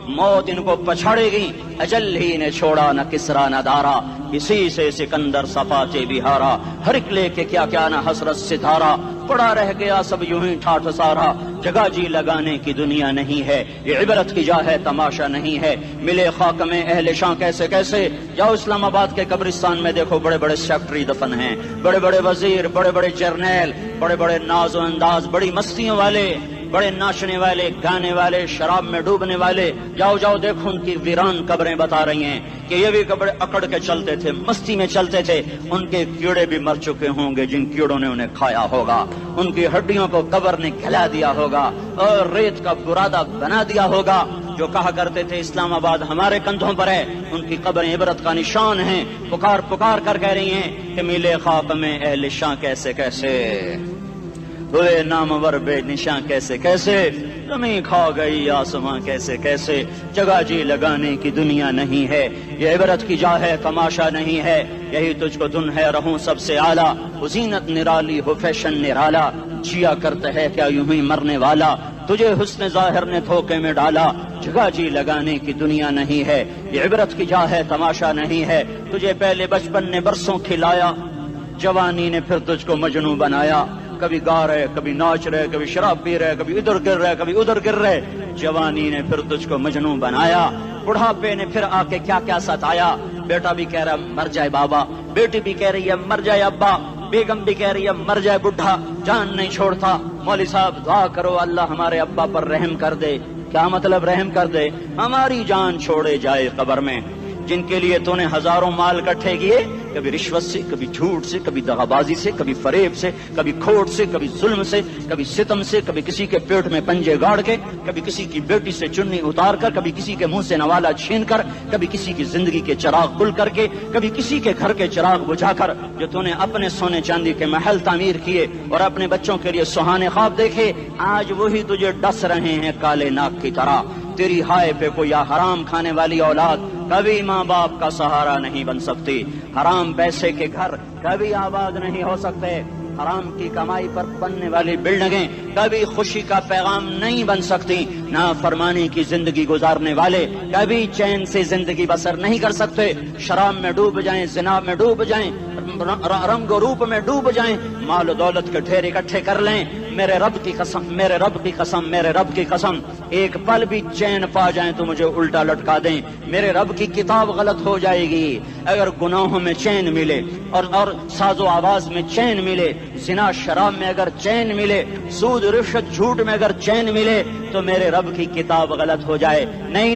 موت ان کو پچھاڑے گی، اجل ہی نے چھوڑا نہ کسرا نہ دارا، اسی سے سکندر صفاتے بہارا، ہر ایک لے کے کیا کیا نہ حسرت ستارہ، پڑا رہ گیا سب یوں ہی ٹھاٹھ سارا، جگہ جی لگانے کی دنیا نہیں ہے، یہ عبرت کی جا ہے تماشا نہیں ہے، ملے خاک میں اہل شاں کیسے کیسے، جاؤ اسلام آباد کے قبرستان میں دیکھو بڑے بڑے سیکٹری دفن ہیں، بڑے بڑے وزیر، بڑے بڑے جرنیل، بڑے بڑے ناز و انداز، بڑی مستیوں والے، بڑے ناچنے والے، گانے والے، شراب میں ڈوبنے والے، جاؤ جاؤ دیکھو ان کی ویران قبریں بتا رہی ہیں کہ یہ بھی قبر اکڑ کے چلتے تھے، مستی میں چلتے تھے، ان کے کیڑے بھی مر چکے ہوں گے جن کیڑوں نے انہیں کھایا ہوگا، ان کی ہڈیوں کو قبر نے کھلا دیا ہوگا اور ریت کا برادہ بنا دیا ہوگا۔ جو کہا کرتے تھے اسلام آباد ہمارے کندھوں پر ہے، ان کی قبریں عبرت کا نشان ہیں، پکار پکار کر کہہ رہی ہیں کہ ملے خاک میں اہل شاں کیسے کیسے، ہوئے نامور بے نشاں کیسے کیسے، زمین کھا گئی آسماں کیسے کیسے، جگہ جی لگانے کی دنیا نہیں ہے، یہ عبرت کی جا ہے تماشا نہیں ہے، یہی تجھ کو دن ہے رہوں سب سے اعلیٰ، زینت نرالی ہو فیشن نرالا، جیا کرتا ہے کیا یوں ہی مرنے والا، تجھے حسن ظاہر نے دھوکے میں ڈالا، جگہ جی لگانے کی دنیا نہیں ہے، یہ عبرت کی جا ہے تماشا نہیں ہے، تجھے پہلے بچپن نے برسوں کھلایا، جوانی نے پھر تجھ کو مجنوں بنایا، کبھی گا رہے، کبھی ناچ رہے، کبھی شراب پی رہے، کبھی ادھر گر رہے، کبھی ادھر گر رہے، جوانی نے پھر تجھ کو مجنوں بنایا، بڑھاپے نے پھر آ کے کیا کیا ستایا، بیٹا بھی کہہ رہا مر جائے بابا، بیٹی بھی کہہ رہی ہے مر جائے ابا، بیگم بھی کہہ رہی ہے مر جائے بڈھا، جان نہیں چھوڑتا، مولوی صاحب دعا کرو اللہ ہمارے ابا پر رحم کر دے، کیا مطلب رحم کر دے، ہماری جان چھوڑے جائے قبر میں، جن کے لیے تو نے ہزاروں مال اکٹھے کیے، کبھی رشوت سے، کبھی جھوٹ سے، کبھی دغابازی سے، کبھی فریب سے، کبھی کھوٹ سے، کبھی ظلم سے، کبھی ستم سے، کبھی کسی کے پیٹ میں پنجے گاڑ کے، کبھی کسی کی بیٹی سے چننی اتار کر، کبھی کسی کے منہ سے نوالا چھین کر، کبھی کسی کی زندگی کے چراغ کھل کر کے، کبھی کسی کے گھر کے چراغ بجھا کر، جو تو نے اپنے سونے چاندی کے محل تعمیر کیے اور اپنے بچوں کے لیے سہانے خواب دیکھے، آج وہی تجھے ڈس رہے ہیں کالے ناک کی طرح، تیری ہائے پہ کوئی حرام کھانے والی اولاد کبھی ماں باپ کا سہارا نہیں بن سکتی، حرام پیسے کے گھر کبھی آباد نہیں ہو سکتے، حرام کی کمائی پر بننے والی بلڈنگیں کبھی خوشی کا پیغام نہیں بن سکتی، نافرمانی کی زندگی گزارنے والے کبھی چین سے زندگی بسر نہیں کر سکتے، شراب میں ڈوب جائیں، زنا میں ڈوب جائیں، رنگ و روپ میں ڈوب جائیں، مال و دولت کے ڈھیر اکٹھے کر لیں، میرے رب کی قسم، میرے رب کی قسم، میرے رب کی قسم، ایک پل بھی چین پا جائیں تو مجھے الٹا لٹکا دیں، میرے رب کی کتاب غلط ہو جائے گی، اگر گناہوں میں چین ملے اور ساز و آواز میں چین ملے، زنا شراب میں اگر چین ملے، سود رشوت جھوٹ میں اگر چین ملے تو میرے رب کی کتاب غلط ہو جائے، نہیں